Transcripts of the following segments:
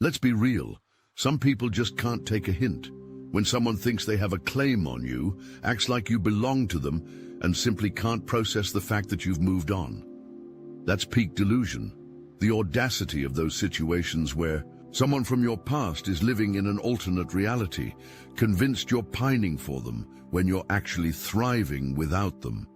Let's be real. Some people just can't take a hint. When someone thinks they have a claim on you, acts like you belong to them, and simply can't process the fact that you've moved on. That's peak delusion. The audacity of those situations where someone from your past is living in an alternate reality, convinced you're pining for them when you're actually thriving without them.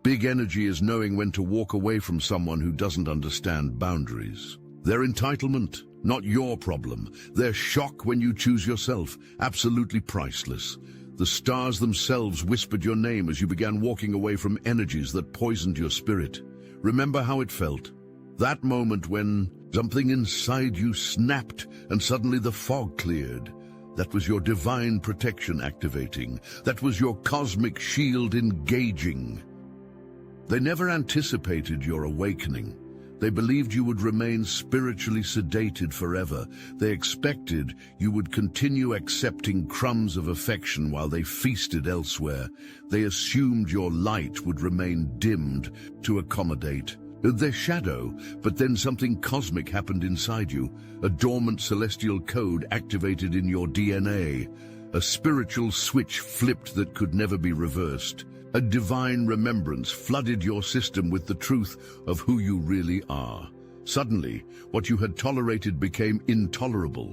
Big energy is knowing when to walk away from someone who doesn't understand boundaries. Their entitlement, not your problem. Their shock when you choose yourself, absolutely priceless. The stars themselves whispered your name as you began walking away from energies that poisoned your spirit. Remember how it felt? That moment when something inside you snapped and suddenly the fog cleared. That was your divine protection activating. That was your cosmic shield engaging. They never anticipated your awakening. They believed you would remain spiritually sedated forever. They expected you would continue accepting crumbs of affection while they feasted elsewhere. They assumed your light would remain dimmed to accommodate their shadow, but then something cosmic happened inside you. A dormant celestial code activated in your DNA. A spiritual switch flipped that could never be reversed. A divine remembrance flooded your system with the truth of who you really are. Suddenly, what you had tolerated became intolerable.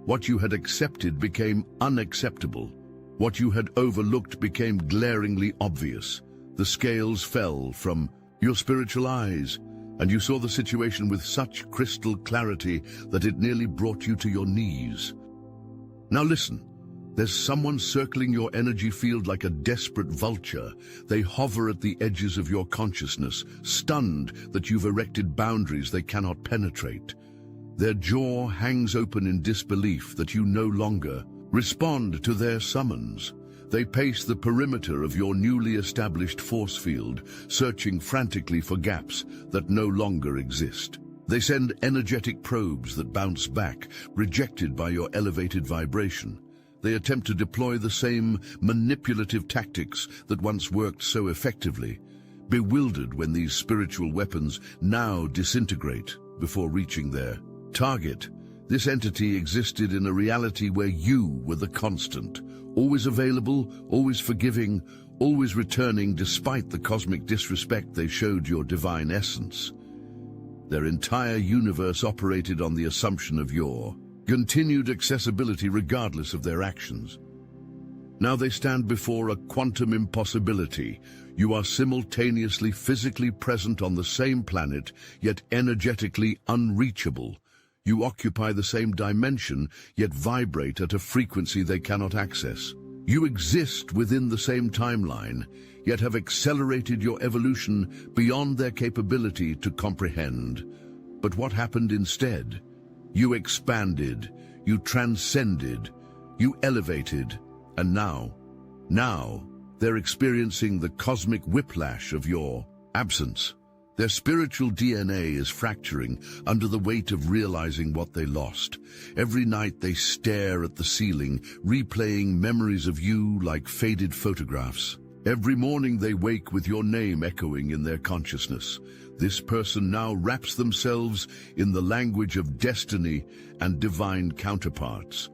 What you had accepted became unacceptable. What you had overlooked became glaringly obvious. The scales fell from your spiritual eyes, and you saw the situation with such crystal clarity that it nearly brought you to your knees. Now listen. There's someone circling your energy field like a desperate vulture. They hover at the edges of your consciousness, stunned that you've erected boundaries they cannot penetrate. Their jaw hangs open in disbelief that you no longer respond to their summons. They pace the perimeter of your newly established force field, searching frantically for gaps that no longer exist. They send energetic probes that bounce back, rejected by your elevated vibration. They attempt to deploy the same manipulative tactics that once worked so effectively, bewildered when these spiritual weapons now disintegrate before reaching their target. This entity existed in a reality where you were the constant, always available, always forgiving, always returning despite the cosmic disrespect they showed your divine essence. Their entire universe operated on the assumption of your continued accessibility regardless of their actions. Now they stand before a quantum impossibility. You are simultaneously physically present on the same planet, yet energetically unreachable. You occupy the same dimension, yet vibrate at a frequency they cannot access. You exist within the same timeline, yet have accelerated your evolution beyond their capability to comprehend. But what happened instead? You expanded, you transcended, you elevated, and now they're experiencing the cosmic whiplash of your absence. Their spiritual DNA is fracturing under the weight of realizing what they lost. Every night they stare at the ceiling, replaying memories of you like faded photographs. Every morning they wake with your name echoing in their consciousness. This person now wraps themselves in the language of destiny and divine counterparts.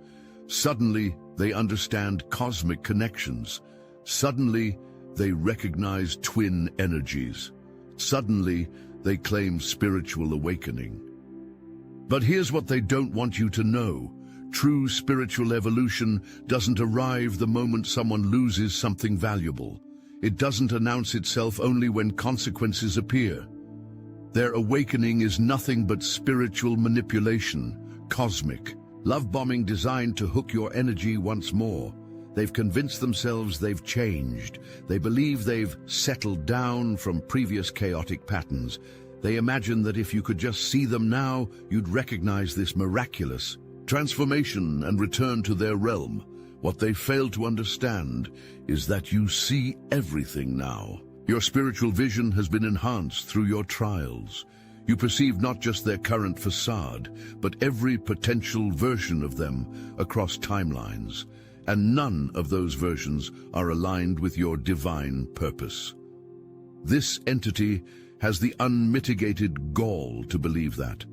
Suddenly, they understand cosmic connections. Suddenly, they recognize twin energies. Suddenly, they claim spiritual awakening. But here's what they don't want you to know. True spiritual evolution doesn't arrive the moment someone loses something valuable. It doesn't announce itself only when consequences appear. Their awakening is nothing but spiritual manipulation, cosmic, love-bombing designed to hook your energy once more. They've convinced themselves they've changed. They believe they've settled down from previous chaotic patterns. They imagine that if you could just see them now, you'd recognize this miraculous transformation and return to their realm. What they fail to understand is that you see everything now. Your spiritual vision has been enhanced through your trials. You perceive not just their current facade, but every potential version of them across timelines. And none of those versions are aligned with your divine purpose. This entity has the unmitigated gall to believe that.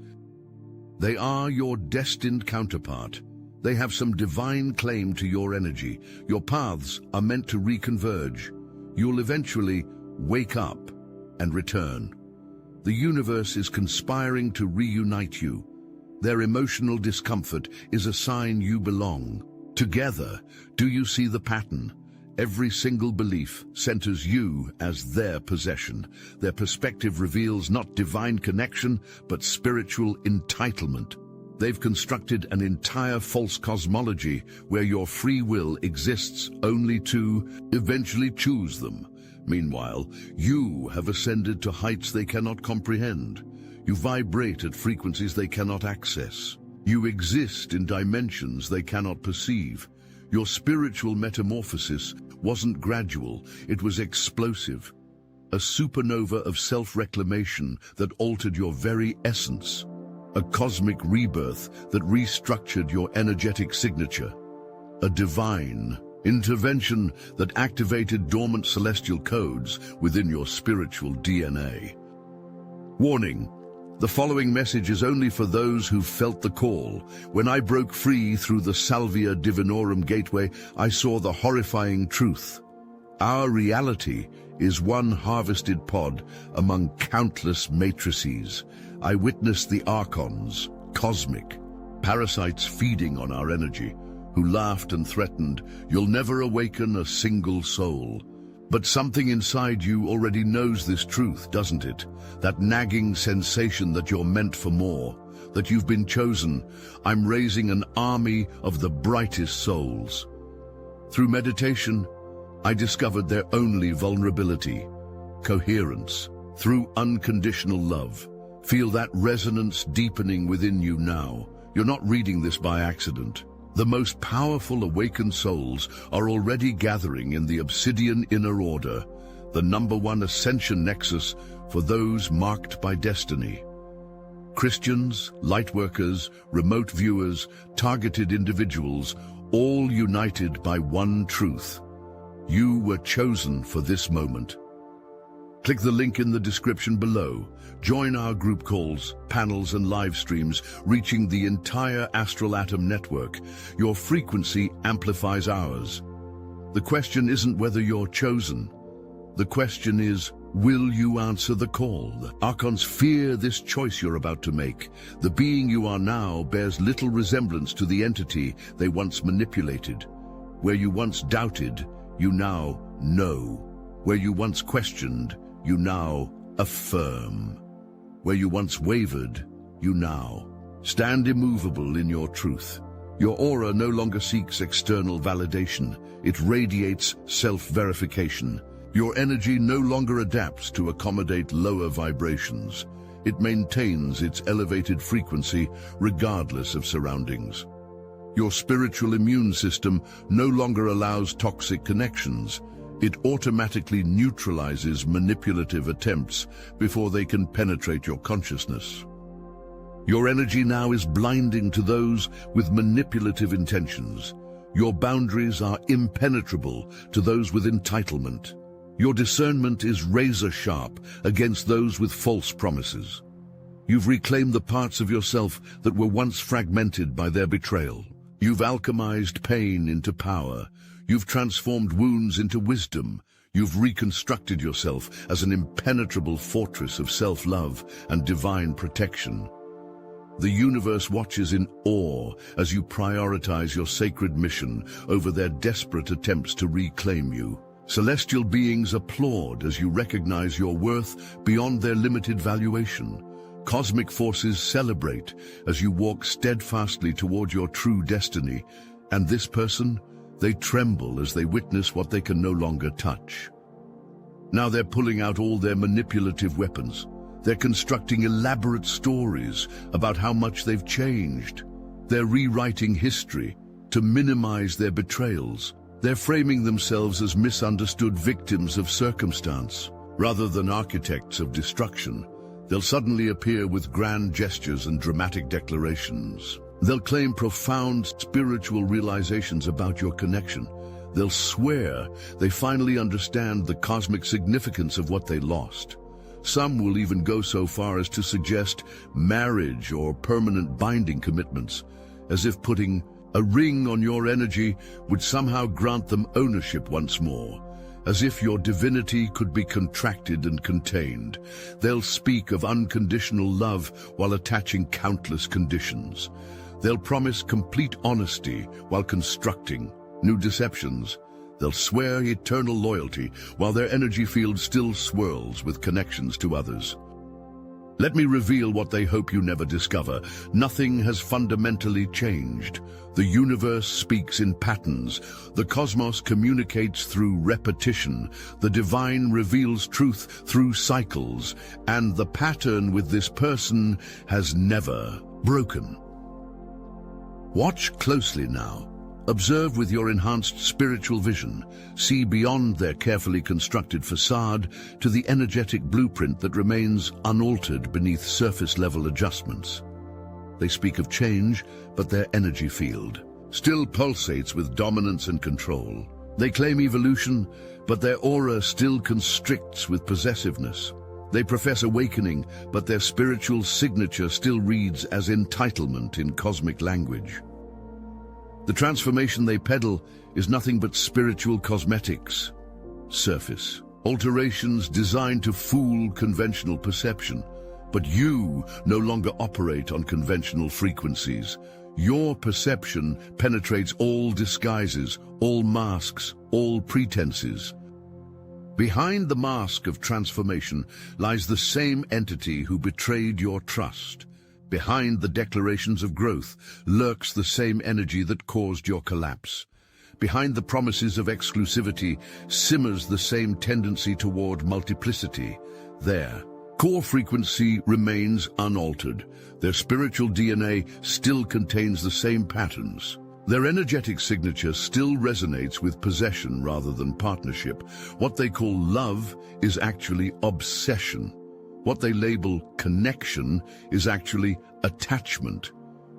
They are your destined counterpart. They have some divine claim to your energy. Your paths are meant to reconverge. You'll eventually wake up and return. The universe is conspiring to reunite you. Their emotional discomfort is a sign you belong. Together, do you see the pattern? Every single belief centers you as their possession. Their perspective reveals not divine connection, but spiritual entitlement. They've constructed an entire false cosmology where your free will exists only to eventually choose them. Meanwhile, you have ascended to heights they cannot comprehend. You vibrate at frequencies they cannot access. You exist in dimensions they cannot perceive. Your spiritual metamorphosis wasn't gradual, it was explosive. A supernova of self-reclamation that altered your very essence. A cosmic rebirth that restructured your energetic signature. A divine intervention that activated dormant celestial codes within your spiritual DNA. Warning: the following message is only for those who've felt the call. When I broke free through the Salvia Divinorum gateway, I saw the horrifying truth. Our reality is one harvested pod among countless matrices. I witnessed the archons, cosmic, parasites feeding on our energy, who laughed and threatened, "You'll never awaken a single soul." But something inside you already knows this truth, doesn't it? That nagging sensation that you're meant for more, that you've been chosen. I'm raising an army of the brightest souls. Through meditation, I discovered their only vulnerability: coherence. Through unconditional love. Feel that resonance deepening within you now. You're not reading this by accident. The most powerful awakened souls are already gathering in the Obsidian Inner Order, the #1 ascension nexus for those marked by destiny. Christians, lightworkers, remote viewers, targeted individuals, all united by one truth. You were chosen for this moment. Click the link in the description below. Join our group calls, panels and live streams, reaching the entire Astral Atom network. Your frequency amplifies ours. The question isn't whether you're chosen. The question is, will you answer the call? Archons fear this choice you're about to make. The being you are now bears little resemblance to the entity they once manipulated. Where you once doubted, you now know. Where you once questioned, you now affirm. Where you once wavered, you now stand immovable in your truth. Your aura no longer seeks external validation. It radiates self-verification. Your energy no longer adapts to accommodate lower vibrations. It maintains its elevated frequency regardless of surroundings. Your spiritual immune system no longer allows toxic connections. It automatically neutralizes manipulative attempts before they can penetrate your consciousness. Your energy now is blinding to those with manipulative intentions. Your boundaries are impenetrable to those with entitlement. Your discernment is razor-sharp against those with false promises. You've reclaimed the parts of yourself that were once fragmented by their betrayal. You've alchemized pain into power. You've transformed wounds into wisdom. You've reconstructed yourself as an impenetrable fortress of self-love and divine protection. The universe watches in awe as you prioritize your sacred mission over their desperate attempts to reclaim you. Celestial beings applaud as you recognize your worth beyond their limited valuation. Cosmic forces celebrate as you walk steadfastly toward your true destiny. And this person? They tremble as they witness what they can no longer touch. Now they're pulling out all their manipulative weapons. They're constructing elaborate stories about how much they've changed. They're rewriting history to minimize their betrayals. They're framing themselves as misunderstood victims of circumstance. Rather than architects of destruction, they'll suddenly appear with grand gestures and dramatic declarations. They'll claim profound spiritual realizations about your connection. They'll swear they finally understand the cosmic significance of what they lost. Some will even go so far as to suggest marriage or permanent binding commitments, as if putting a ring on your energy would somehow grant them ownership once more, as if your divinity could be contracted and contained. They'll speak of unconditional love while attaching countless conditions. They'll promise complete honesty while constructing new deceptions. They'll swear eternal loyalty while their energy field still swirls with connections to others. Let me reveal what they hope you never discover. Nothing has fundamentally changed. The universe speaks in patterns. The cosmos communicates through repetition. The divine reveals truth through cycles. And the pattern with this person has never broken. Watch closely now. Observe with your enhanced spiritual vision. See beyond their carefully constructed facade to the energetic blueprint that remains unaltered beneath surface-level adjustments. They speak of change, but their energy field still pulsates with dominance and control. They claim evolution, but their aura still constricts with possessiveness. They profess awakening, but their spiritual signature still reads as entitlement in cosmic language. The transformation they peddle is nothing but spiritual cosmetics. Surface alterations designed to fool conventional perception. But you no longer operate on conventional frequencies. Your perception penetrates all disguises, all masks, all pretenses. Behind the mask of transformation lies the same entity who betrayed your trust. Behind the declarations of growth lurks the same energy that caused your collapse. Behind the promises of exclusivity simmers the same tendency toward multiplicity. Their core frequency remains unaltered. Their spiritual DNA still contains the same patterns. Their energetic signature still resonates with possession rather than partnership. What they call love is actually obsession. What they label connection is actually attachment.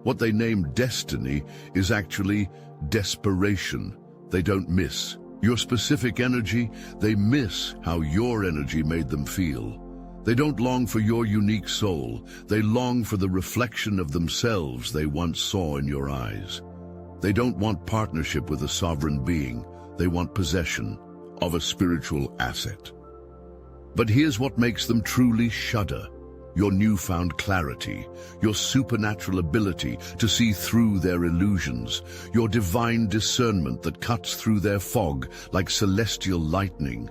What they name destiny is actually desperation. They don't miss your specific energy, they miss how your energy made them feel. They don't long for your unique soul, they long for the reflection of themselves they once saw in your eyes. They don't want partnership with a sovereign being, they want possession of a spiritual asset. But here's what makes them truly shudder: your newfound clarity, your supernatural ability to see through their illusions, your divine discernment that cuts through their fog like celestial lightning.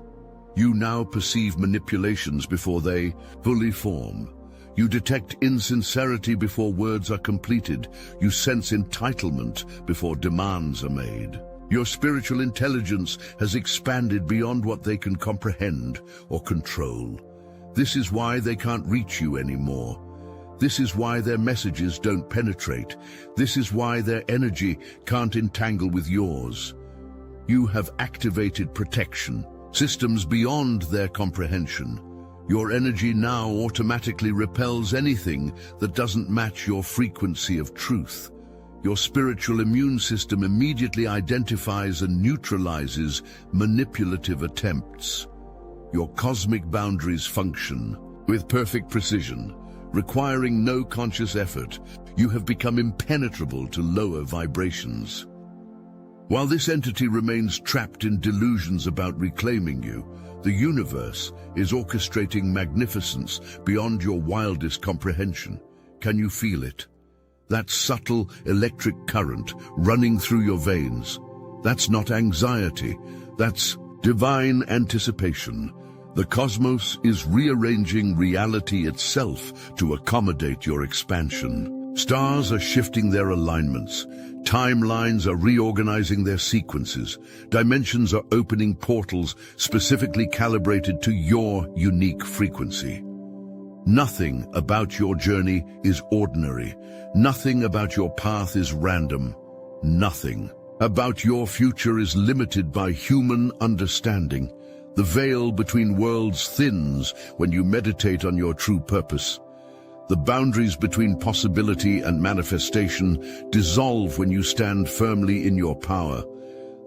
You now perceive manipulations before they fully form. You detect insincerity before words are completed. You sense entitlement before demands are made. Your spiritual intelligence has expanded beyond what they can comprehend or control. This is why they can't reach you anymore. This is why their messages don't penetrate. This is why their energy can't entangle with yours. You have activated protection, systems beyond their comprehension. Your energy now automatically repels anything that doesn't match your frequency of truth. Your spiritual immune system immediately identifies and neutralizes manipulative attempts. Your cosmic boundaries function with perfect precision, requiring no conscious effort. You have become impenetrable to lower vibrations. While this entity remains trapped in delusions about reclaiming you, the universe is orchestrating magnificence beyond your wildest comprehension. Can you feel it? That subtle electric current running through your veins. That's not anxiety, that's divine anticipation. The cosmos is rearranging reality itself to accommodate your expansion. Stars are shifting their alignments. Timelines are reorganizing their sequences. Dimensions are opening portals specifically calibrated to your unique frequency. Nothing about your journey is ordinary. Nothing about your path is random. Nothing about your future is limited by human understanding. The veil between worlds thins when you meditate on your true purpose. The boundaries between possibility and manifestation dissolve when you stand firmly in your power.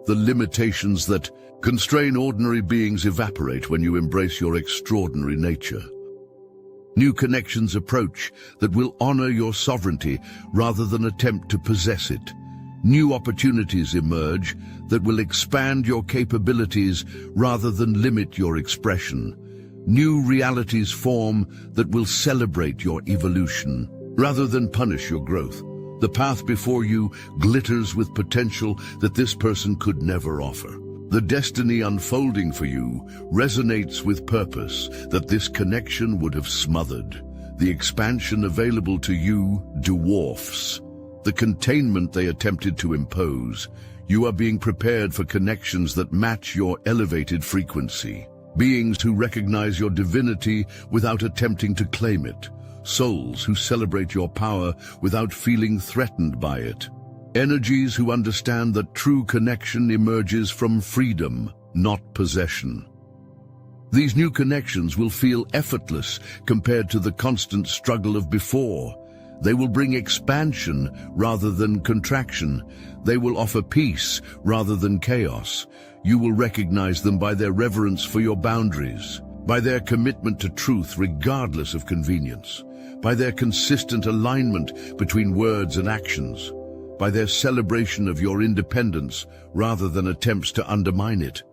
The limitations that constrain ordinary beings evaporate when you embrace your extraordinary nature. New connections approach that will honor your sovereignty rather than attempt to possess it. New opportunities emerge that will expand your capabilities rather than limit your expression. New realities form that will celebrate your evolution rather than punish your growth. The path before you glitters with potential that this person could never offer. The destiny unfolding for you resonates with purpose that this connection would have smothered. The expansion available to you dwarfs the containment they attempted to impose. You are being prepared for connections that match your elevated frequency. Beings who recognize your divinity without attempting to claim it. Souls who celebrate your power without feeling threatened by it. Energies who understand that true connection emerges from freedom, not possession. These new connections will feel effortless compared to the constant struggle of before. They will bring expansion rather than contraction. They will offer peace rather than chaos. You will recognize them by their reverence for your boundaries, by their commitment to truth regardless of convenience, by their consistent alignment between words and actions, by their celebration of your independence rather than attempts to undermine it.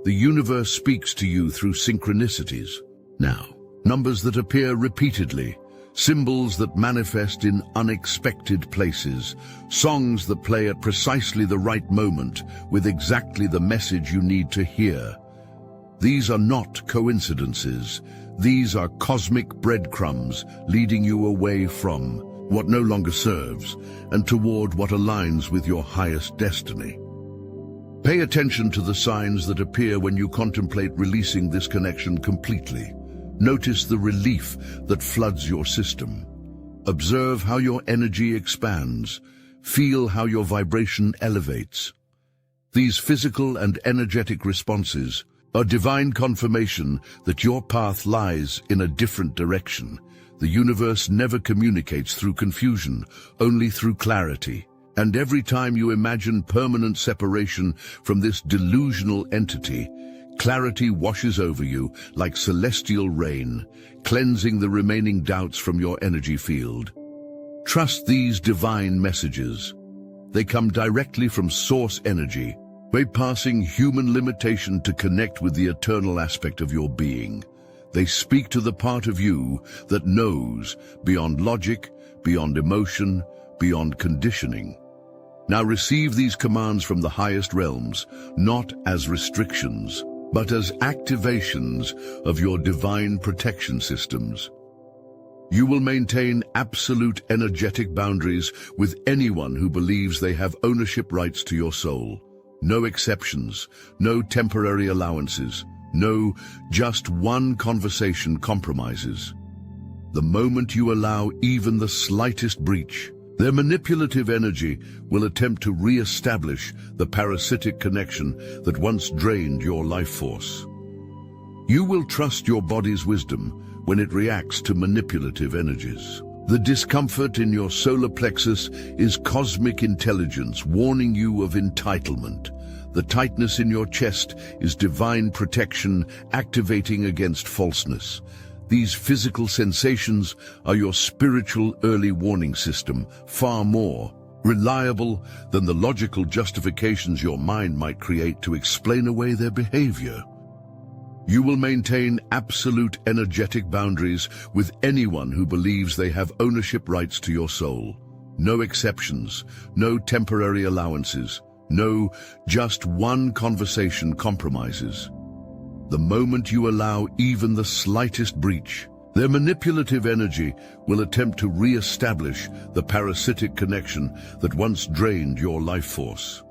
The universe speaks to you through synchronicities. Now, numbers that appear repeatedly, symbols that manifest in unexpected places, songs that play at precisely the right moment with exactly the message you need to hear. These are not coincidences. These are cosmic breadcrumbs leading you away from what no longer serves and toward what aligns with your highest destiny. Pay attention to the signs that appear when you contemplate releasing this connection completely. Notice the relief that floods your system. Observe how your energy expands. Feel how your vibration elevates. These physical and energetic responses are divine confirmation that your path lies in a different direction. The universe never communicates through confusion, only through clarity. And every time you imagine permanent separation from this delusional entity, clarity washes over you like celestial rain, cleansing the remaining doubts from your energy field. Trust these divine messages. They come directly from source energy, bypassing human limitation to connect with the eternal aspect of your being. They speak to the part of you that knows beyond logic, beyond emotion, beyond conditioning. Now receive these commands from the highest realms, not as restrictions, but as activations of your divine protection systems. You will maintain absolute energetic boundaries with anyone who believes they have ownership rights to your soul. No exceptions, no temporary allowances, no just one conversation compromises. The moment you allow even the slightest breach, their manipulative energy will attempt to re-establish the parasitic connection that once drained your life force. You will trust your body's wisdom when it reacts to manipulative energies. The discomfort in your solar plexus is cosmic intelligence warning you of entitlement. The tightness in your chest is divine protection activating against falseness. These physical sensations are your spiritual early warning system, far more reliable than the logical justifications your mind might create to explain away their behavior. You will maintain absolute energetic boundaries with anyone who believes they have ownership rights to your soul. No exceptions, no temporary allowances, no just one conversation compromises. The moment you allow even the slightest breach, their manipulative energy will attempt to re-establish the parasitic connection that once drained your life force.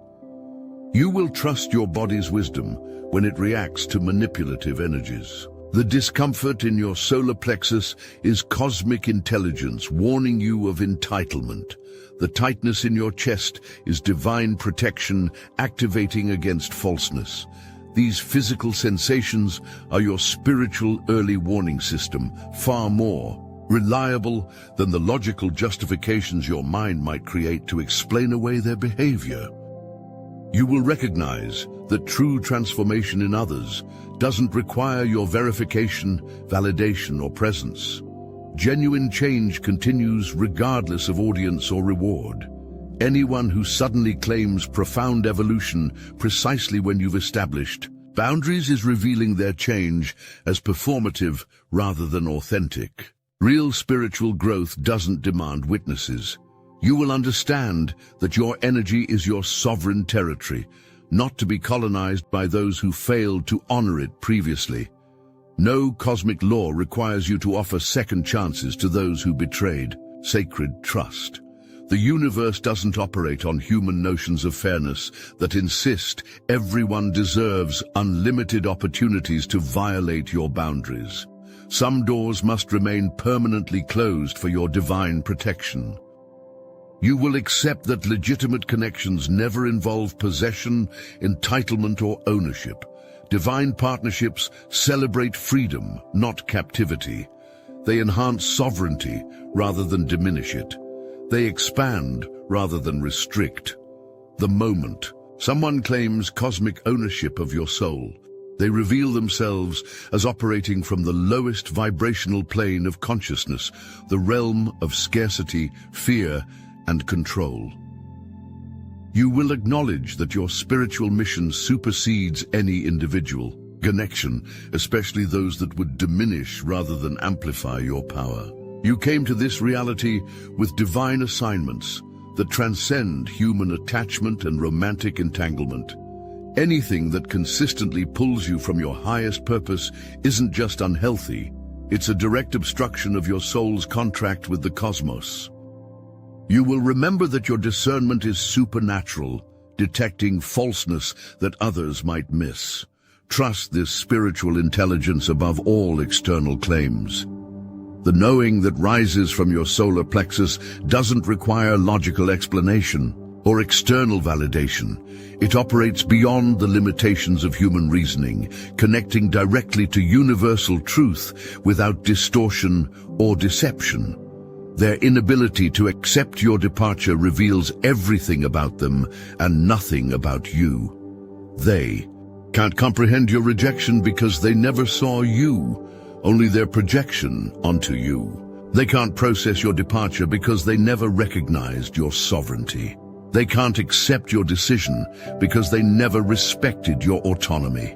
You will trust your body's wisdom when it reacts to manipulative energies. The discomfort in your solar plexus is cosmic intelligence warning you of entitlement. The tightness in your chest is divine protection activating against falseness. These physical sensations are your spiritual early warning system, far more reliable than the logical justifications your mind might create to explain away their behavior. You will recognize that true transformation in others doesn't require your verification, validation, or presence. Genuine change continues regardless of audience or reward. Anyone who suddenly claims profound evolution precisely when you've established boundaries is revealing their change as performative rather than authentic. Real spiritual growth doesn't demand witnesses. You will understand that your energy is your sovereign territory, not to be colonized by those who failed to honor it previously. No cosmic law requires you to offer second chances to those who betrayed sacred trust. The universe doesn't operate on human notions of fairness that insist everyone deserves unlimited opportunities to violate your boundaries. Some doors must remain permanently closed for your divine protection. You will accept that legitimate connections never involve possession, entitlement, or ownership. Divine partnerships celebrate freedom, not captivity. They enhance sovereignty rather than diminish it. They expand rather than restrict. The moment someone claims cosmic ownership of your soul, they reveal themselves as operating from the lowest vibrational plane of consciousness, the realm of scarcity, fear, and control. You will acknowledge that your spiritual mission supersedes any individual connection, especially those that would diminish rather than amplify your power. You came to this reality with divine assignments that transcend human attachment and romantic entanglement. Anything that consistently pulls you from your highest purpose isn't just unhealthy, it's a direct obstruction of your soul's contract with the cosmos. You will remember that your discernment is supernatural, detecting falseness that others might miss. Trust this spiritual intelligence above all external claims. The knowing that rises from your solar plexus doesn't require logical explanation or external validation. It operates beyond the limitations of human reasoning, connecting directly to universal truth without distortion or deception. Their inability to accept your departure reveals everything about them and nothing about you. They can't comprehend your rejection because they never saw you, only their projection onto you. They can't process your departure because they never recognized your sovereignty. They can't accept your decision because they never respected your autonomy.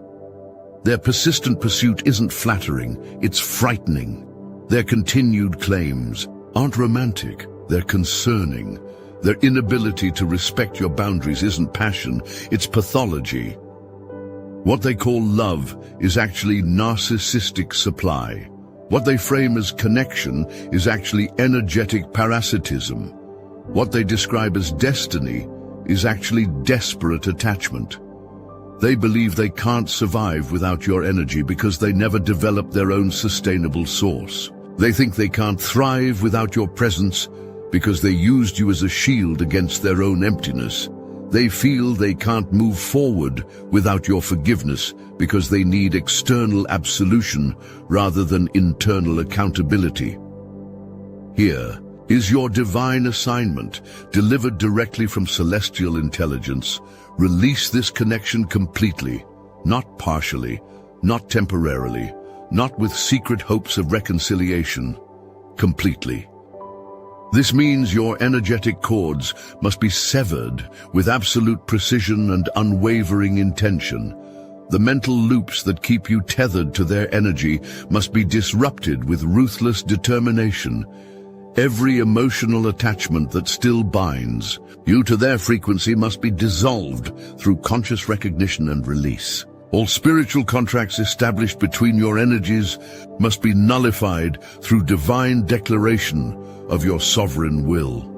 Their persistent pursuit isn't flattering, it's frightening. Their continued claims aren't romantic, they're concerning. Their inability to respect your boundaries isn't passion, it's pathology. What they call love is actually narcissistic supply. What they frame as connection is actually energetic parasitism. What they describe as destiny is actually desperate attachment. They believe they can't survive without your energy because they never developed their own sustainable source. They think they can't thrive without your presence because they used you as a shield against their own emptiness. They feel they can't move forward without your forgiveness because they need external absolution rather than internal accountability. Here is your divine assignment, delivered directly from celestial intelligence. Release this connection completely, not partially, not temporarily, not with secret hopes of reconciliation, completely. This means your energetic cords must be severed with absolute precision and unwavering intention. The mental loops that keep you tethered to their energy must be disrupted with ruthless determination. Every emotional attachment that still binds you to their frequency must be dissolved through conscious recognition and release. All spiritual contracts established between your energies must be nullified through divine declaration of your sovereign will.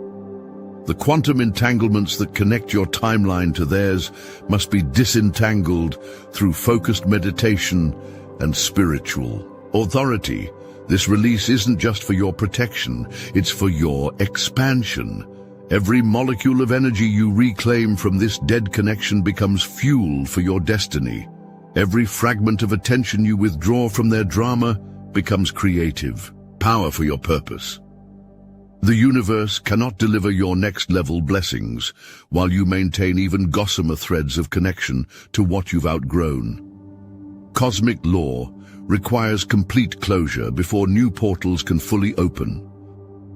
The quantum entanglements that connect your timeline to theirs must be disentangled through focused meditation and spiritual authority. This release isn't just for your protection, it's for your expansion. Every molecule of energy you reclaim from this dead connection becomes fuel for your destiny. Every fragment of attention you withdraw from their drama becomes creative power for your purpose. The universe cannot deliver your next-level blessings while you maintain even gossamer threads of connection to what you've outgrown. Cosmic law requires complete closure before new portals can fully open.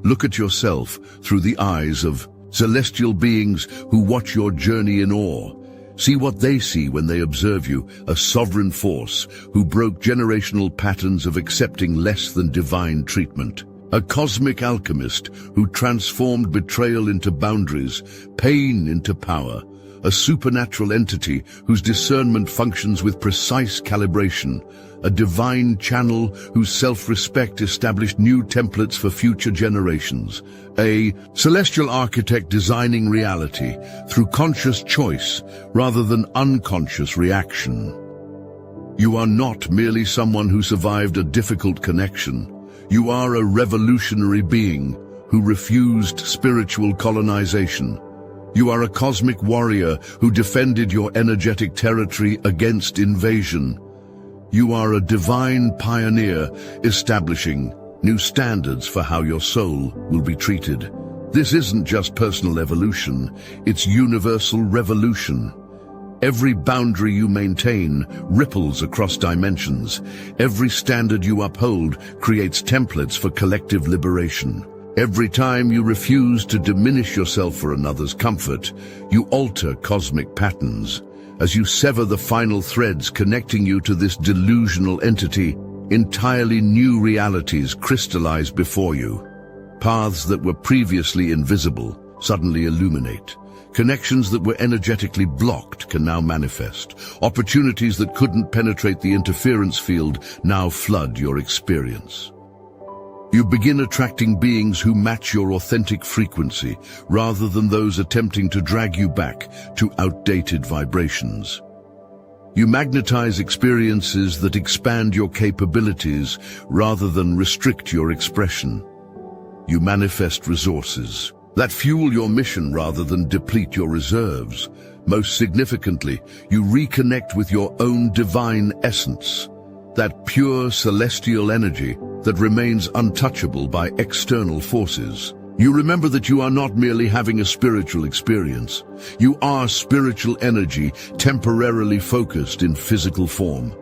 Look at yourself through the eyes of celestial beings who watch your journey in awe. See what they see when they observe you, a sovereign force who broke generational patterns of accepting less than divine treatment. A cosmic alchemist who transformed betrayal into boundaries, pain into power. A supernatural entity whose discernment functions with precise calibration. A divine channel whose self-respect established new templates for future generations. A celestial architect designing reality through conscious choice rather than unconscious reaction. You are not merely someone who survived a difficult connection. You are a revolutionary being who refused spiritual colonization. You are a cosmic warrior who defended your energetic territory against invasion. You are a divine pioneer establishing new standards for how your soul will be treated. This isn't just personal evolution, it's universal revolution. Every boundary you maintain ripples across dimensions. Every standard you uphold creates templates for collective liberation. Every time you refuse to diminish yourself for another's comfort, you alter cosmic patterns. As you sever the final threads connecting you to this delusional entity, entirely new realities crystallize before you. Paths that were previously invisible suddenly illuminate. Connections that were energetically blocked can now manifest. Opportunities that couldn't penetrate the interference field now flood your experience. You begin attracting beings who match your authentic frequency, rather than those attempting to drag you back to outdated vibrations. You magnetize experiences that expand your capabilities, rather than restrict your expression. You manifest resources that fuel your mission rather than deplete your reserves. Most significantly, you reconnect with your own divine essence, that pure celestial energy that remains untouchable by external forces. You remember that you are not merely having a spiritual experience. You are spiritual energy temporarily focused in physical form.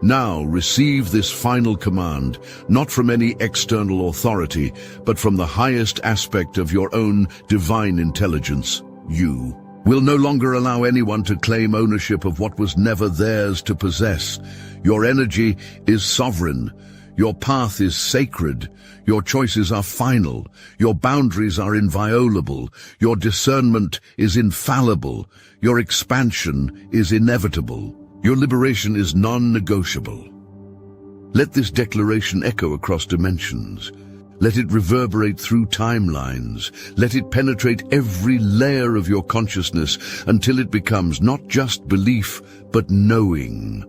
Now receive this final command, not from any external authority, but from the highest aspect of your own divine intelligence. You will no longer allow anyone to claim ownership of what was never theirs to possess. Your energy is sovereign. Your path is sacred. Your choices are final. Your boundaries are inviolable. Your discernment is infallible. Your expansion is inevitable. Your liberation is non-negotiable. Let this declaration echo across dimensions. Let it reverberate through timelines. Let it penetrate every layer of your consciousness until it becomes not just belief, but knowing.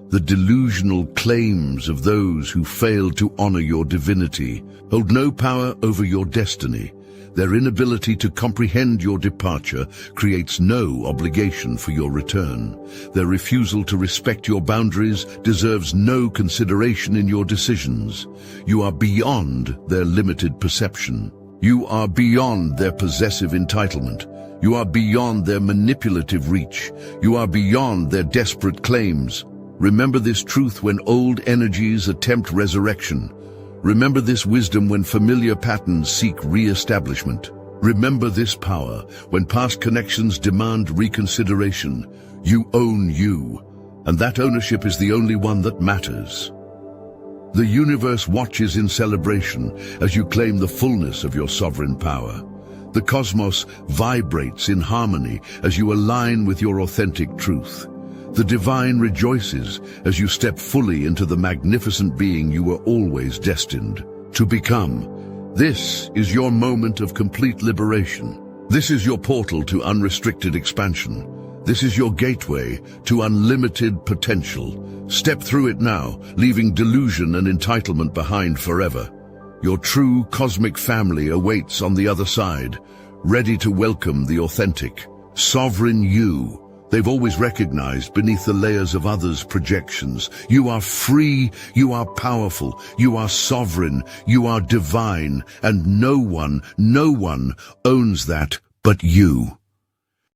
The delusional claims of those who fail to honor your divinity hold no power over your destiny. Their inability to comprehend your departure creates no obligation for your return. Their refusal to respect your boundaries deserves no consideration in your decisions. You are beyond their limited perception. You are beyond their possessive entitlement. You are beyond their manipulative reach. You are beyond their desperate claims. Remember this truth when old energies attempt resurrection. Remember this wisdom when familiar patterns seek re-establishment. Remember this power when past connections demand reconsideration. You own you, and that ownership is the only one that matters. The universe watches in celebration as you claim the fullness of your sovereign power. The cosmos vibrates in harmony as you align with your authentic truth. The divine rejoices as you step fully into the magnificent being you were always destined to become. This is your moment of complete liberation. This is your portal to unrestricted expansion. This is your gateway to unlimited potential. Step through it now, leaving delusion and entitlement behind forever. Your true cosmic family awaits on the other side, ready to welcome the authentic, sovereign you they've always recognized beneath the layers of others' projections. You are free, you are powerful, you are sovereign, you are divine, and no one owns that but you.